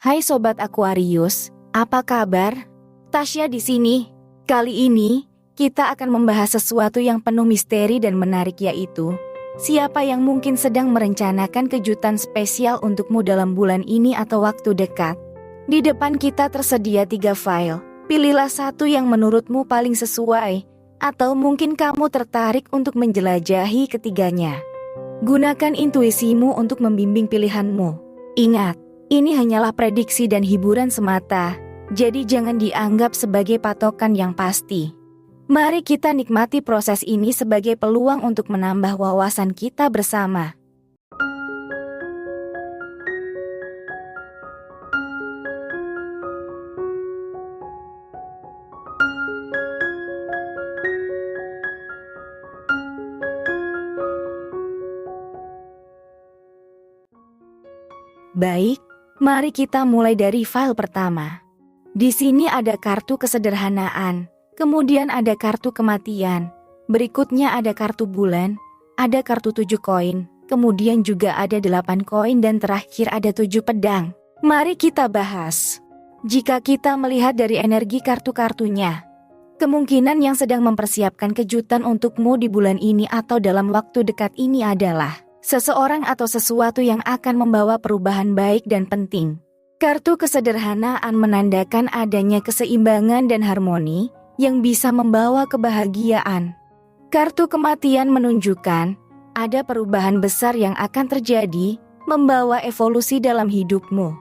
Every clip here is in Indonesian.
Hai Sobat Aquarius, apa kabar? Tasya di sini. Kali ini, kita akan membahas sesuatu yang penuh misteri dan menarik, yaitu siapa yang mungkin sedang merencanakan kejutan spesial untukmu dalam bulan ini atau waktu dekat. Di depan kita tersedia 3 file. Pilihlah satu yang menurutmu paling sesuai, atau mungkin kamu tertarik untuk menjelajahi ketiganya. Gunakan intuisimu untuk membimbing pilihanmu. Ingat, ini hanyalah prediksi dan hiburan semata, jadi jangan dianggap sebagai patokan yang pasti. Mari kita nikmati proses ini sebagai peluang untuk menambah wawasan kita bersama. Baik, mari kita mulai dari file pertama. Di sini ada kartu kesederhanaan, kemudian ada kartu kematian, berikutnya ada kartu bulan, ada kartu 7 koin, kemudian juga ada 8 koin dan terakhir ada 7 pedang. Mari kita bahas. Jika kita melihat dari energi kartu-kartunya, kemungkinan yang sedang mempersiapkan kejutan untukmu di bulan ini atau dalam waktu dekat ini adalah seseorang atau sesuatu yang akan membawa perubahan baik dan penting. Kartu kesederhanaan menandakan adanya keseimbangan dan harmoni yang bisa membawa kebahagiaan. Kartu kematian menunjukkan ada perubahan besar yang akan terjadi, membawa evolusi dalam hidupmu.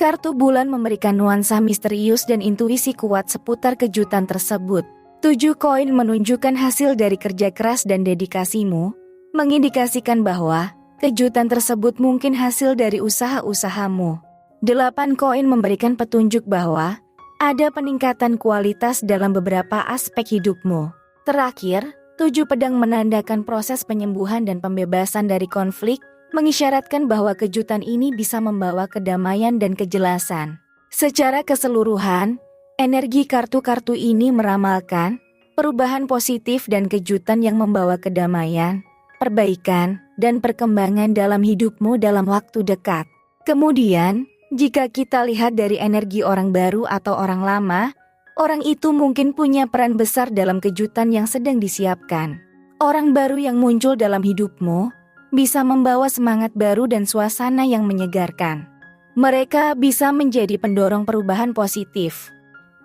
Kartu bulan memberikan nuansa misterius dan intuisi kuat seputar kejutan tersebut. 7 koin menunjukkan hasil dari kerja keras dan dedikasimu, mengindikasikan bahwa kejutan tersebut mungkin hasil dari usaha-usahamu. 8 koin memberikan petunjuk bahwa ada peningkatan kualitas dalam beberapa aspek hidupmu. Terakhir, 7 pedang menandakan proses penyembuhan dan pembebasan dari konflik, mengisyaratkan bahwa kejutan ini bisa membawa kedamaian dan kejelasan. Secara keseluruhan, energi kartu-kartu ini meramalkan perubahan positif dan kejutan yang membawa kedamaian, perbaikan, dan perkembangan dalam hidupmu dalam waktu dekat. Kemudian, jika kita lihat dari energi orang baru atau orang lama, orang itu mungkin punya peran besar dalam kejutan yang sedang disiapkan. Orang baru yang muncul dalam hidupmu bisa membawa semangat baru dan suasana yang menyegarkan. Mereka bisa menjadi pendorong perubahan positif.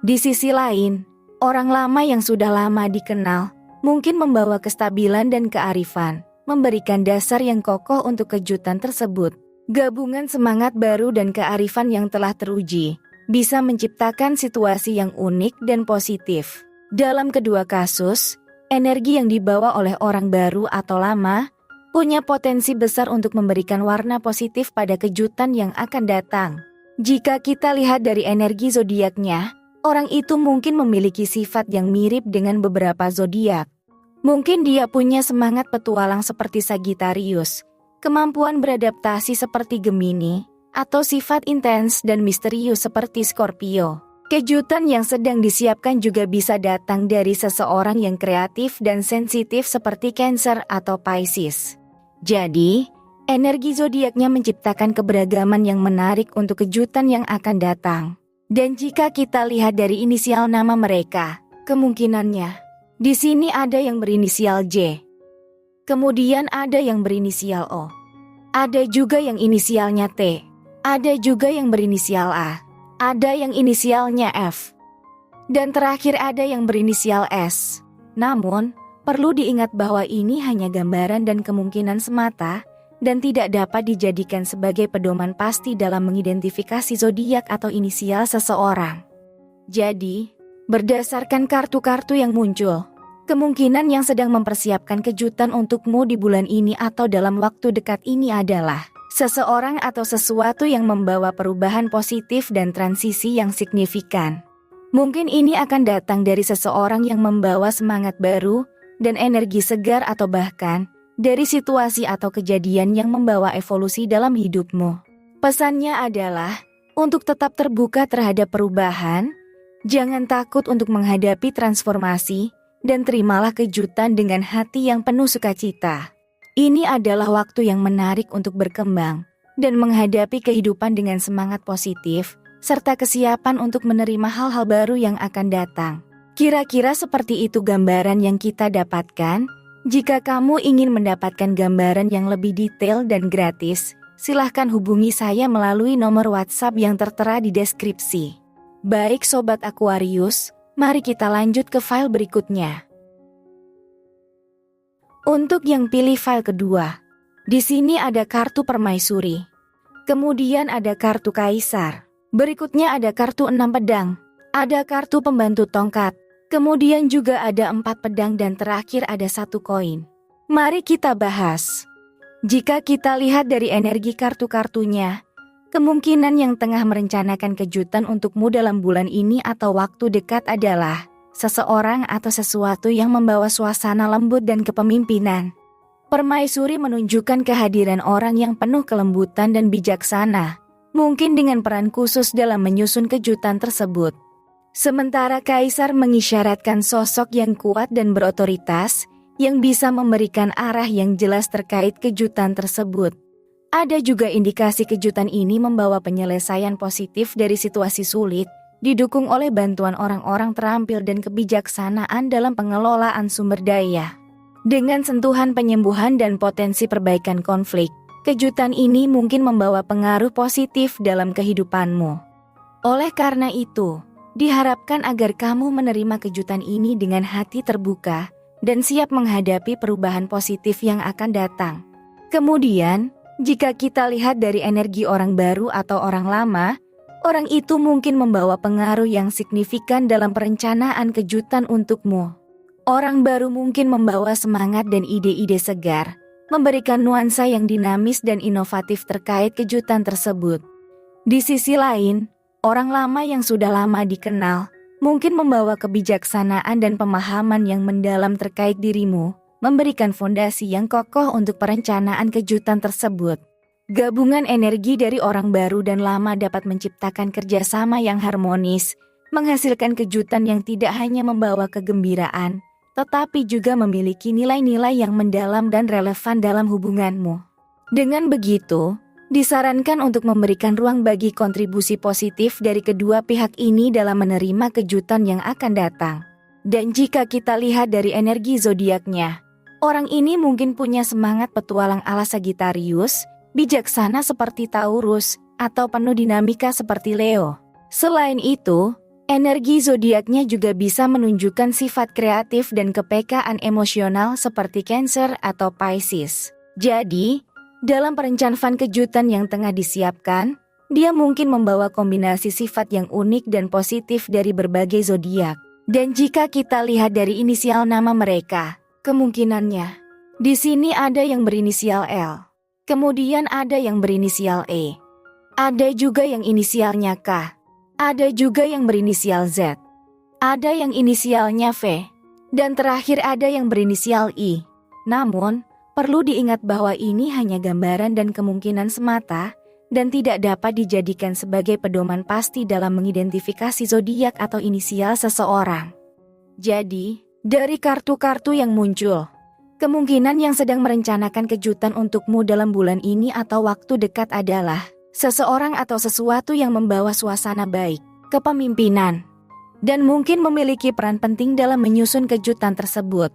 Di sisi lain, orang lama yang sudah lama dikenal mungkin membawa kestabilan dan kearifan, memberikan dasar yang kokoh untuk kejutan tersebut. Gabungan semangat baru dan kearifan yang telah teruji bisa menciptakan situasi yang unik dan positif. Dalam kedua kasus, energi yang dibawa oleh orang baru atau lama punya potensi besar untuk memberikan warna positif pada kejutan yang akan datang. Jika kita lihat dari energi zodiaknya, orang itu mungkin memiliki sifat yang mirip dengan beberapa zodiak. Mungkin dia punya semangat petualang seperti Sagittarius, kemampuan beradaptasi seperti Gemini, atau sifat intens dan misterius seperti Scorpio. Kejutan yang sedang disiapkan juga bisa datang dari seseorang yang kreatif dan sensitif seperti Cancer atau Pisces. Jadi, energi zodiaknya menciptakan keberagaman yang menarik untuk kejutan yang akan datang. Dan jika kita lihat dari inisial nama mereka, kemungkinannya di sini ada yang berinisial J. Kemudian ada yang berinisial O. Ada juga yang inisialnya T. Ada juga yang berinisial A. Ada yang inisialnya F. Dan terakhir ada yang berinisial S. Namun, perlu diingat bahwa ini hanya gambaran dan kemungkinan semata dan tidak dapat dijadikan sebagai pedoman pasti dalam mengidentifikasi zodiak atau inisial seseorang. Jadi, berdasarkan kartu-kartu yang muncul, kemungkinan yang sedang mempersiapkan kejutan untukmu di bulan ini atau dalam waktu dekat ini adalah seseorang atau sesuatu yang membawa perubahan positif dan transisi yang signifikan. Mungkin ini akan datang dari seseorang yang membawa semangat baru dan energi segar atau bahkan dari situasi atau kejadian yang membawa evolusi dalam hidupmu. Pesannya adalah untuk tetap terbuka terhadap perubahan. Jangan takut untuk menghadapi transformasi, dan terimalah kejutan dengan hati yang penuh sukacita. Ini adalah waktu yang menarik untuk berkembang, dan menghadapi kehidupan dengan semangat positif, serta kesiapan untuk menerima hal-hal baru yang akan datang. Kira-kira seperti itu gambaran yang kita dapatkan. Jika kamu ingin mendapatkan gambaran yang lebih detail dan gratis, silahkan hubungi saya melalui nomor WhatsApp yang tertera di deskripsi. Baik Sobat Aquarius, mari kita lanjut ke file berikutnya. Untuk yang pilih file kedua, di sini ada kartu permaisuri. Kemudian ada kartu kaisar. Berikutnya ada kartu 6 pedang. Ada kartu pembantu tongkat. Kemudian juga ada 4 pedang dan terakhir ada 1 koin. Mari kita bahas. Jika kita lihat dari energi kartu-kartunya, kemungkinan yang tengah merencanakan kejutan untukmu dalam bulan ini atau waktu dekat adalah seseorang atau sesuatu yang membawa suasana lembut dan kepemimpinan. Permaisuri menunjukkan kehadiran orang yang penuh kelembutan dan bijaksana, mungkin dengan peran khusus dalam menyusun kejutan tersebut. Sementara kaisar mengisyaratkan sosok yang kuat dan berotoritas, yang bisa memberikan arah yang jelas terkait kejutan tersebut. Ada juga indikasi kejutan ini membawa penyelesaian positif dari situasi sulit, didukung oleh bantuan orang-orang terampil dan kebijaksanaan dalam pengelolaan sumber daya. Dengan sentuhan penyembuhan dan potensi perbaikan konflik, kejutan ini mungkin membawa pengaruh positif dalam kehidupanmu. Oleh karena itu, diharapkan agar kamu menerima kejutan ini dengan hati terbuka dan siap menghadapi perubahan positif yang akan datang. Kemudian, jika kita lihat dari energi orang baru atau orang lama, orang itu mungkin membawa pengaruh yang signifikan dalam perencanaan kejutan untukmu. Orang baru mungkin membawa semangat dan ide-ide segar, memberikan nuansa yang dinamis dan inovatif terkait kejutan tersebut. Di sisi lain, orang lama yang sudah lama dikenal, mungkin membawa kebijaksanaan dan pemahaman yang mendalam terkait dirimu, memberikan fondasi yang kokoh untuk perencanaan kejutan tersebut. Gabungan energi dari orang baru dan lama dapat menciptakan kerjasama yang harmonis, menghasilkan kejutan yang tidak hanya membawa kegembiraan, tetapi juga memiliki nilai-nilai yang mendalam dan relevan dalam hubunganmu. Dengan begitu, disarankan untuk memberikan ruang bagi kontribusi positif dari kedua pihak ini dalam menerima kejutan yang akan datang. Dan jika kita lihat dari energi zodiaknya, orang ini mungkin punya semangat petualang ala Sagittarius, bijaksana seperti Taurus, atau penuh dinamika seperti Leo. Selain itu, energi zodiaknya juga bisa menunjukkan sifat kreatif dan kepekaan emosional seperti Cancer atau Pisces. Jadi, dalam perencanaan kejutan yang tengah disiapkan, dia mungkin membawa kombinasi sifat yang unik dan positif dari berbagai zodiak. Dan jika kita lihat dari inisial nama mereka, kemungkinannya di sini ada yang berinisial L, kemudian ada yang berinisial E, ada juga yang inisialnya K, ada juga yang berinisial Z, ada yang inisialnya V, dan terakhir ada yang berinisial I. Namun, perlu diingat bahwa ini hanya gambaran dan kemungkinan semata, dan tidak dapat dijadikan sebagai pedoman pasti dalam mengidentifikasi zodiak atau inisial seseorang. Jadi, dari kartu-kartu yang muncul, kemungkinan yang sedang merencanakan kejutan untukmu dalam bulan ini atau waktu dekat adalah seseorang atau sesuatu yang membawa suasana baik, kepemimpinan, dan mungkin memiliki peran penting dalam menyusun kejutan tersebut.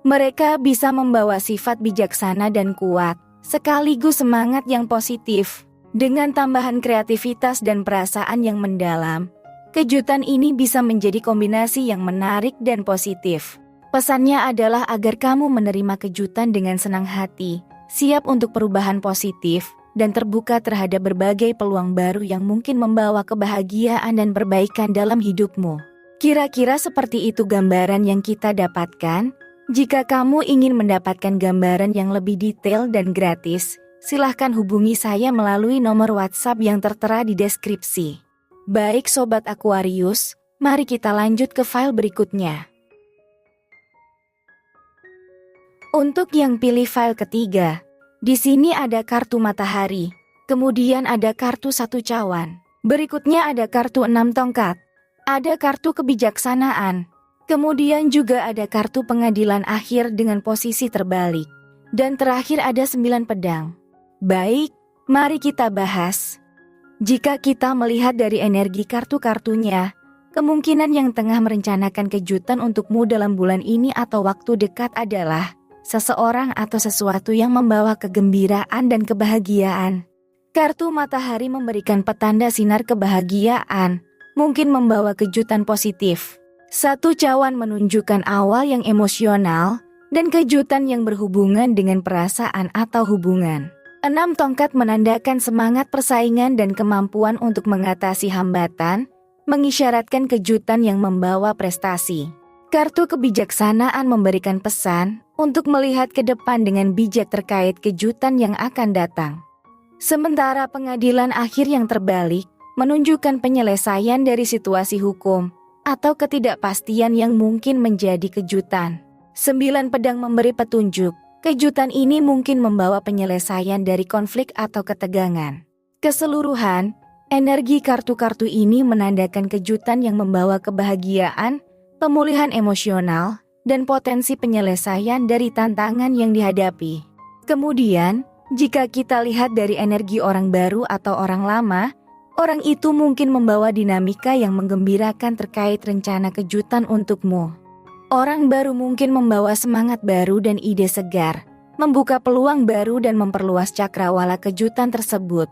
Mereka bisa membawa sifat bijaksana dan kuat, sekaligus semangat yang positif. Dengan tambahan kreativitas dan perasaan yang mendalam, kejutan ini bisa menjadi kombinasi yang menarik dan positif. Pesannya adalah agar kamu menerima kejutan dengan senang hati, siap untuk perubahan positif, dan terbuka terhadap berbagai peluang baru yang mungkin membawa kebahagiaan dan perbaikan dalam hidupmu. Kira-kira seperti itu gambaran yang kita dapatkan. Jika kamu ingin mendapatkan gambaran yang lebih detail dan gratis, silahkan hubungi saya melalui nomor WhatsApp yang tertera di deskripsi. Baik Sobat Aquarius, mari kita lanjut ke file berikutnya. Untuk yang pilih file ketiga, di sini ada kartu matahari, kemudian ada kartu 1 cawan. Berikutnya ada kartu 6 tongkat, ada kartu kebijaksanaan, kemudian juga ada kartu pengadilan akhir dengan posisi terbalik, dan terakhir ada 9 pedang. Baik, Mari kita bahas. Jika kita melihat dari energi kartu-kartunya, kemungkinan yang tengah merencanakan kejutan untukmu dalam bulan ini atau waktu dekat adalah seseorang atau sesuatu yang membawa kegembiraan dan kebahagiaan. Kartu matahari memberikan petanda sinar kebahagiaan, mungkin membawa kejutan positif. Satu cawan menunjukkan awal yang emosional, dan kejutan yang berhubungan dengan perasaan atau hubungan. 6 tongkat menandakan semangat persaingan dan kemampuan untuk mengatasi hambatan, mengisyaratkan kejutan yang membawa prestasi. Kartu kebijaksanaan memberikan pesan untuk melihat ke depan dengan bijak terkait kejutan yang akan datang. Sementara pengadilan akhir yang terbalik menunjukkan penyelesaian dari situasi hukum atau ketidakpastian yang mungkin menjadi kejutan. 9 pedang memberi petunjuk. Kejutan ini mungkin membawa penyelesaian dari konflik atau ketegangan. Keseluruhan, energi kartu-kartu ini menandakan kejutan yang membawa kebahagiaan, pemulihan emosional, dan potensi penyelesaian dari tantangan yang dihadapi. Kemudian, jika kita lihat dari energi orang baru atau orang lama, orang itu mungkin membawa dinamika yang menggembirakan terkait rencana kejutan untukmu. Orang baru mungkin membawa semangat baru dan ide segar, membuka peluang baru dan memperluas cakrawala kejutan tersebut.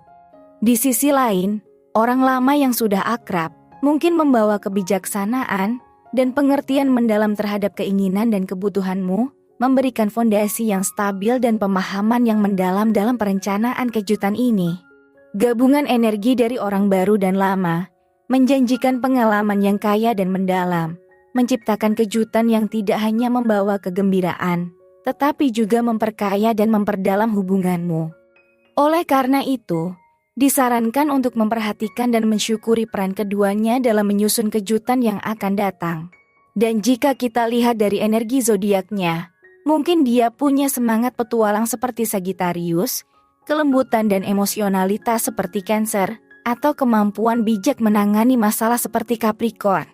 Di sisi lain, orang lama yang sudah akrab mungkin membawa kebijaksanaan dan pengertian mendalam terhadap keinginan dan kebutuhanmu, memberikan fondasi yang stabil dan pemahaman yang mendalam dalam perencanaan kejutan ini. Gabungan energi dari orang baru dan lama menjanjikan pengalaman yang kaya dan mendalam, menciptakan kejutan yang tidak hanya membawa kegembiraan, tetapi juga memperkaya dan memperdalam hubunganmu. Oleh karena itu, disarankan untuk memperhatikan dan mensyukuri peran keduanya dalam menyusun kejutan yang akan datang. Dan jika kita lihat dari energi zodiaknya, mungkin dia punya semangat petualang seperti Sagittarius, kelembutan dan emosionalitas seperti Cancer, atau kemampuan bijak menangani masalah seperti Capricorn.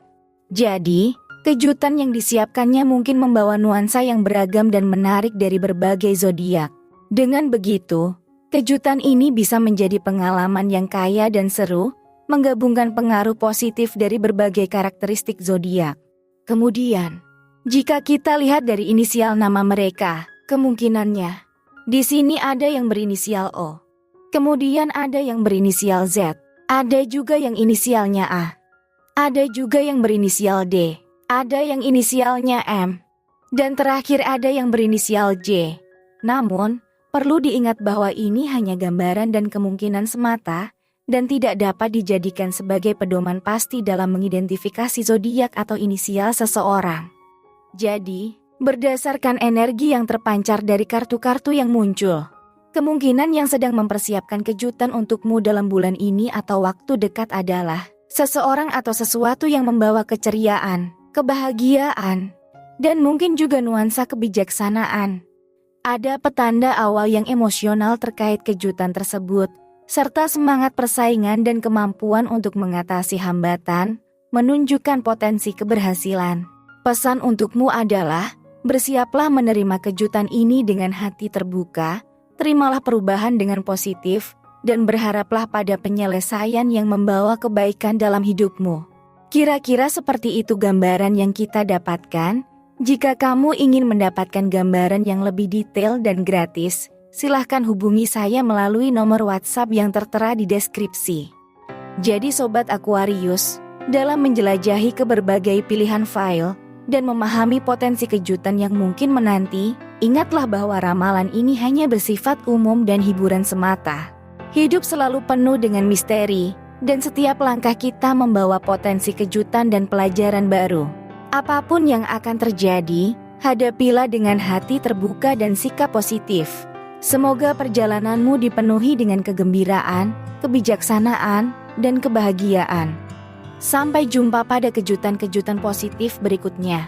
Jadi, kejutan yang disiapkannya mungkin membawa nuansa yang beragam dan menarik dari berbagai zodiak. Dengan begitu, kejutan ini bisa menjadi pengalaman yang kaya dan seru, menggabungkan pengaruh positif dari berbagai karakteristik zodiak. Kemudian, jika kita lihat dari inisial nama mereka, kemungkinannya di sini ada yang berinisial O. Kemudian ada yang berinisial Z. Ada juga yang inisialnya A. Ada juga yang berinisial D. Ada yang inisialnya M. Dan terakhir ada yang berinisial J. Namun, perlu diingat bahwa ini hanya gambaran dan kemungkinan semata, dan tidak dapat dijadikan sebagai pedoman pasti dalam mengidentifikasi zodiak atau inisial seseorang. Jadi, berdasarkan energi yang terpancar dari kartu-kartu yang muncul, kemungkinan yang sedang mempersiapkan kejutan untukmu dalam bulan ini atau waktu dekat adalah seseorang atau sesuatu yang membawa keceriaan, kebahagiaan, dan mungkin juga nuansa kebijaksanaan. Ada petanda awal yang emosional terkait kejutan tersebut, serta semangat persaingan dan kemampuan untuk mengatasi hambatan, menunjukkan potensi keberhasilan. Pesan untukmu adalah, bersiaplah menerima kejutan ini dengan hati terbuka, terimalah perubahan dengan positif, dan berharaplah pada penyelesaian yang membawa kebaikan dalam hidupmu. Kira-kira seperti itu gambaran yang kita dapatkan. Jika kamu ingin mendapatkan gambaran yang lebih detail dan gratis, silahkan hubungi saya melalui nomor WhatsApp yang tertera di deskripsi. Jadi Sobat Aquarius, dalam menjelajahi ke berbagai pilihan file dan memahami potensi kejutan yang mungkin menanti, ingatlah bahwa ramalan ini hanya bersifat umum dan hiburan semata. Hidup selalu penuh dengan misteri, dan setiap langkah kita membawa potensi kejutan dan pelajaran baru. Apapun yang akan terjadi, hadapilah dengan hati terbuka dan sikap positif. Semoga perjalananmu dipenuhi dengan kegembiraan, kebijaksanaan, dan kebahagiaan. Sampai jumpa pada kejutan-kejutan positif berikutnya.